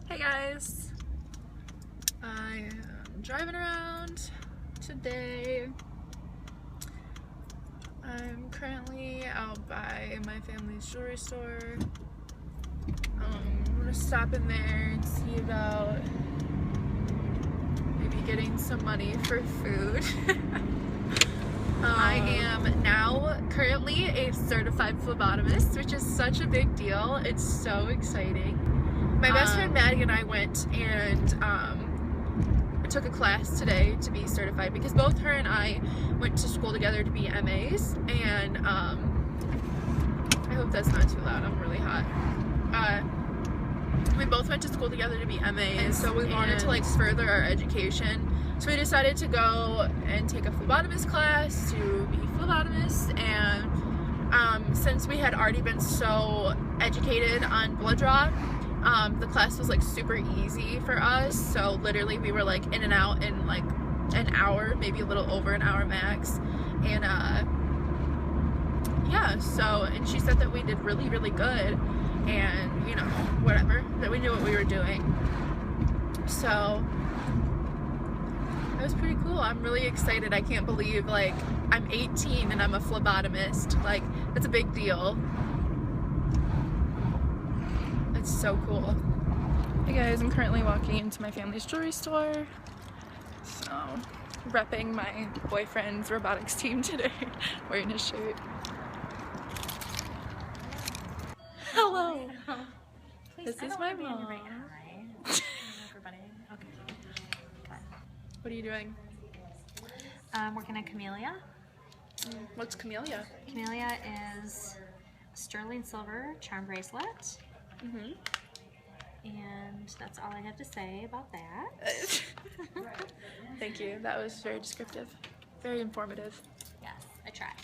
Hey guys, I am driving around today. I'm currently out by my family's jewelry store. I'm gonna stop in there and see about maybe getting some money for food. I am now currently a certified phlebotomist, which is such a big deal. It's so exciting. My best friend Maddie and I went and took a class today to be certified because both her and I went to school together to be MAs, and I hope that's not too loud, I'm really hot. We both went to school together to be MAs, and so we wanted to like further our education. So we decided to go and take a phlebotomist class to be phlebotomists, and since we had already been so educated on blood draw, the class was like super easy for us. So literally we were like in and out in like an hour, maybe a little over an hour max, and yeah, so, and she said that we did really good, and you know, whatever, that we knew what we were doing. So that was pretty cool. I'm really excited. I can't believe like I'm 18 and I'm a phlebotomist. Like, that's a big deal. It's so cool. Hey guys, I'm currently walking into my family's jewelry store. So, repping my boyfriend's robotics team today, wearing his shirt. Hello. Please, This is my mom. Everybody. Okay. What are you doing? I'm working at Camellia. What's Camellia? Camellia is a sterling silver charm bracelet. Mm-hmm. And that's all I have to say about that. Thank you. That was very descriptive. Very informative. Yes, I tried.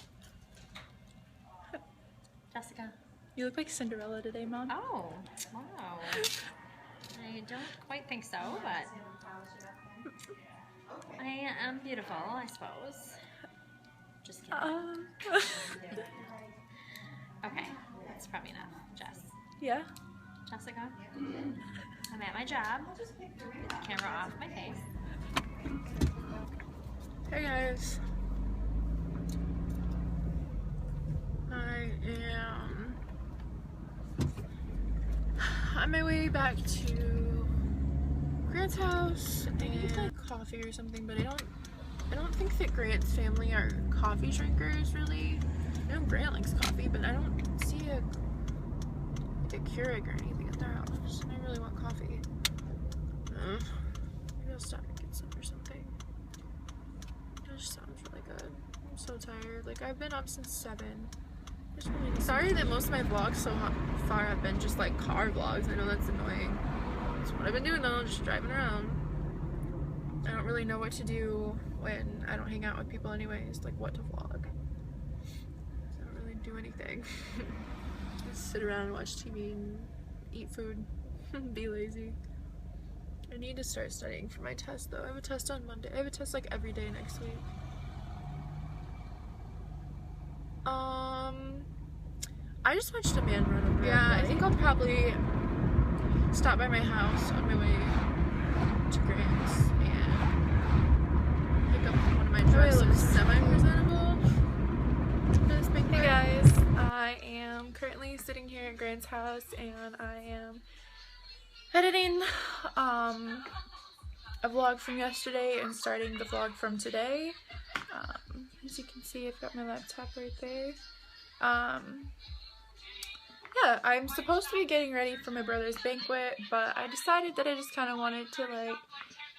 Jessica. You look like Cinderella today, Mom. Oh, wow. I don't quite think so, but I am beautiful, I suppose. Just kidding. Okay, that's probably enough, Jess. Yeah? Jessica, I'm at my job. Get the camera off my face. Hey guys. I am on my way back to Grant's house. I need like coffee or something, but I don't think that Grant's family are coffee drinkers really. I know Grant likes coffee, but I don't see a Keurig or anything at their house. And I really want coffee. Maybe I'll stop and get some or something. That just sounds really good. I'm so tired. Like, I've been up since 7. Really sorry that most of my vlogs so far have been just like car vlogs. I know that's annoying. That's what I've been doing though, just driving around. I don't really know what to do when I don't hang out with people anyways, like what to vlog. I don't really do anything. Just sit around and watch TV and eat food. Be lazy. I need to start studying for my test though. I have a test on Monday. I have a test like every day next week. I just watched a man run over. Yeah, I think I'll probably stop by my house on my way to Grant's and pick up one of my dresses. I look semi-presentable. Hey guys, I am currently sitting here at Grant's house and I am editing a vlog from yesterday and starting the vlog from today. As you can see, I've got my laptop right there. Yeah, I'm supposed to be getting ready for my brother's banquet, but I decided that I just kind of wanted to like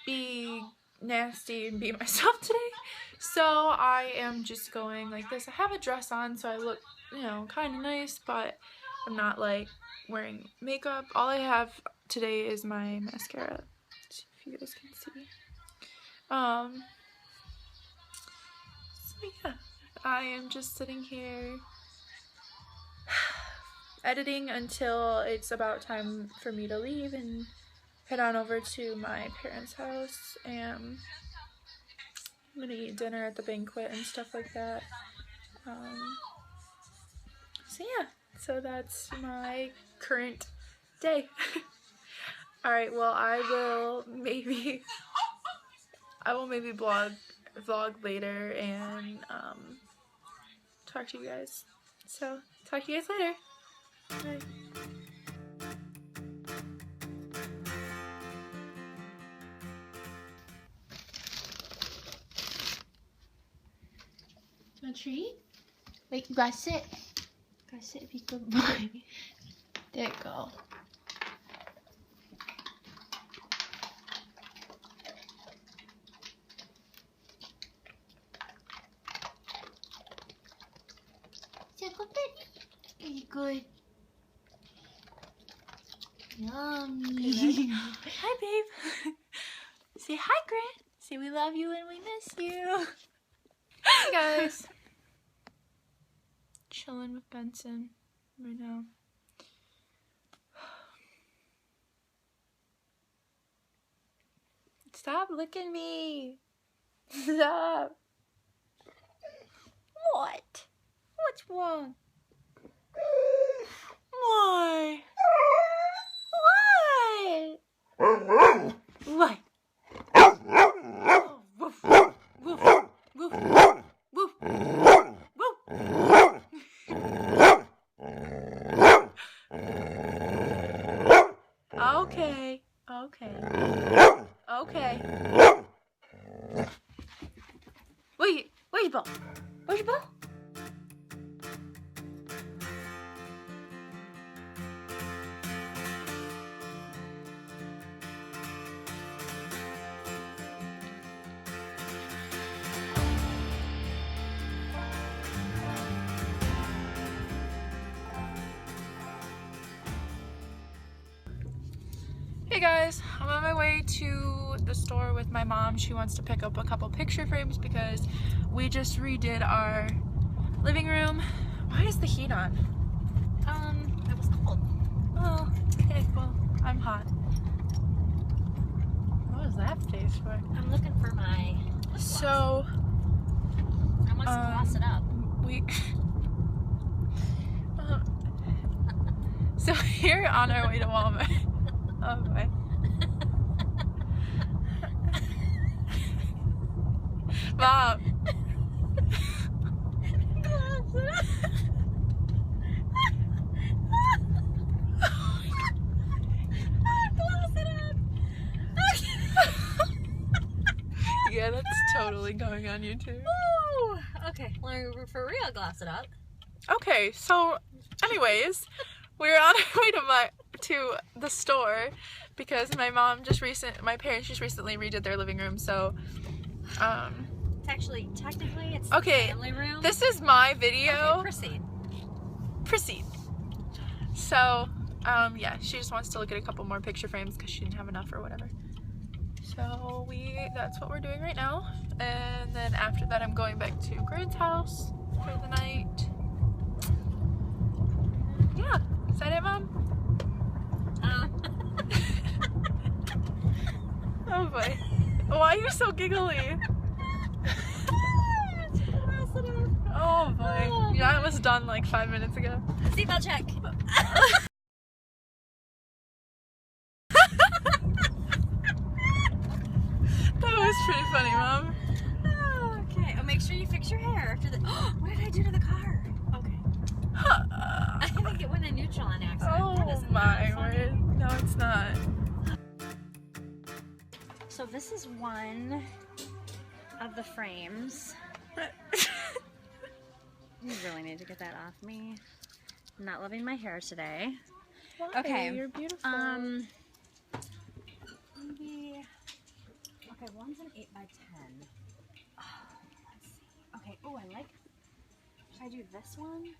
be nasty and be myself today. So I am just going like this. I have a dress on, so I look, you know, kind of nice, but I'm not like wearing makeup. All I have today is my mascara, if you guys can see. So yeah, I am just sitting here editing until it's about time for me to leave and head on over to my parents' house, and I'm gonna eat dinner at the banquet and stuff like that. So yeah, so that's my current day. Alright, well, I will maybe vlog later and talk to you guys. So, talk to you guys later. Bye. A treat? Wait, you gotta sit. Gotta sit, be good boy. There you go. Very good. Yummy. Hi, babe. Say hi, Grant. Say we love you and we miss you. Hey, guys. Chilling with Benson right now. Stop licking me. Stop. What? What's wrong? Why? What? What? Oh, woof, woof, woof, woof, woof, woof. Okay, okay, okay. Wait, where's your ball? Where's your ball? Hey guys, I'm on my way to the store with my mom. She wants to pick up a couple picture frames because we just redid our living room. Why is the heat on? It was cold. Oh, okay, well, I'm hot. What was that face for? I'm looking for my lip gloss. So, I want to gloss it up. So here on our way to Walmart. Oh boy. Mom. Yeah, that's totally going on YouTube. Woo! Okay, well, for real, gloss it up. Okay, so anyways, we're on our way to the store because my parents just recently redid their living room, so It's actually, technically, it's okay, the family room. This is my video. Okay, Proceed. So, yeah, she just wants to look at a couple more picture frames because she didn't have enough or whatever. So that's what we're doing right now. And then after that, I'm going back to Grant's house for the night. Yeah, is that it, Mom? Oh boy. Why are you so giggly? Oh boy. Yeah, it was done like 5 minutes ago. Seatbelt check. That was pretty funny, Mom. Okay. Oh, make sure you fix your hair after the. What did I do to the car? Okay. I think it went in neutral on accident. Oh my word. No, it's not. So this is one of the frames. You really need to get that off me. I'm not loving my hair today. Why? Okay. You're beautiful. Maybe. Okay, one's an 8x10. Oh, let's see. Okay. Oh, I like. Should I do this one?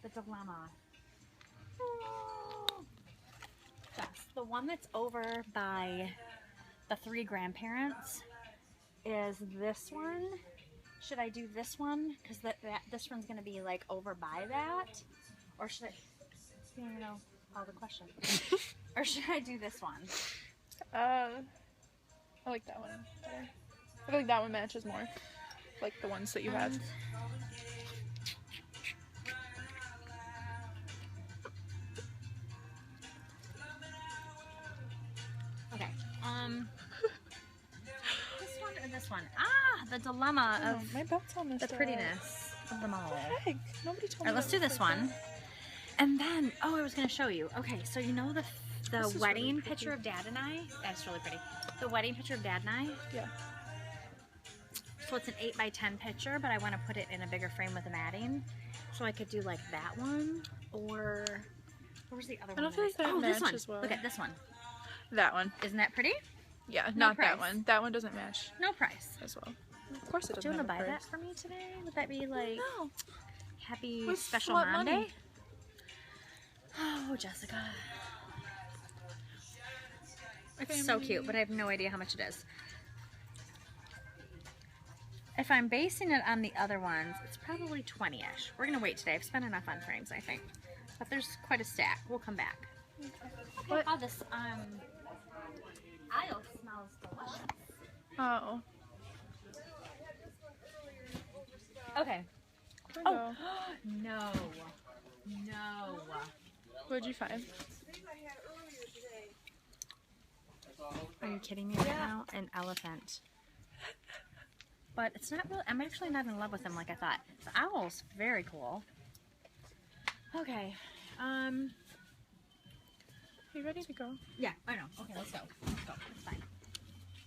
The dilemma. Oh. Yes, the one that's over by the 3 grandparents is this one. Should I do this one? Because this one's going to be like over by that. Or should I, you know, all the questions. Or should I do this one? I like that one better. I feel like that one matches more. Like the ones that you have. This one or this one? Ah, the dilemma Oh, of my belt's almost the prettiness of them all. Heck, nobody told All me. right, let's do this one. And then, oh, I was going to show you. Okay, so you know the This is wedding really picture pretty. of Dad and I? That's really pretty. The wedding picture of Dad and I? Yeah. So it's an 8x10 picture, but I want to put it in a bigger frame with a matting. So I could do like that one, or what was the other one? I don't feel like that oh, this match one. as well. Look at this one. That one. Isn't that pretty? Yeah, No not price. that one. That one doesn't match No price. as well. Of course it Do doesn't. you want to have a buy that price. for me today? Would that be like No. happy With special what Monday? money? Oh, Jessica. It's Okay, so maybe- cute, but I have no idea how much it is. If I'm basing it on the other ones, it's probably 20-ish. We're going to wait today. I've spent enough on frames, I think. But there's quite a stack. We'll come back. Okay, What? oh, this aisle smells delicious. Oh. Okay. Here we Oh, go. no. No. What'd you find? Are you kidding me right now? An elephant. But it's not really, I'm actually not in love with him like I thought. The owl's very cool. Okay. You ready to go? Yeah, I know. Okay, let's go. Let's go. It's fine.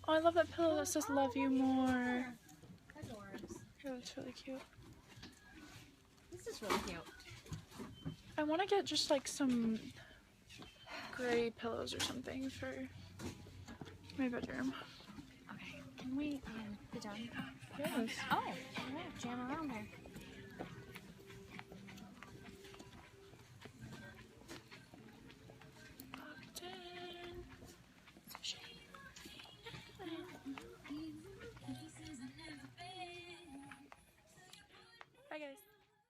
Oh, I love that pillow that says "Love You More." Adorbs. Oh, that's really cute. This is really cute. I want to get just like some gray pillows or something for my bedroom. Okay, can we be done? Yes. Oh, all right, jam around there.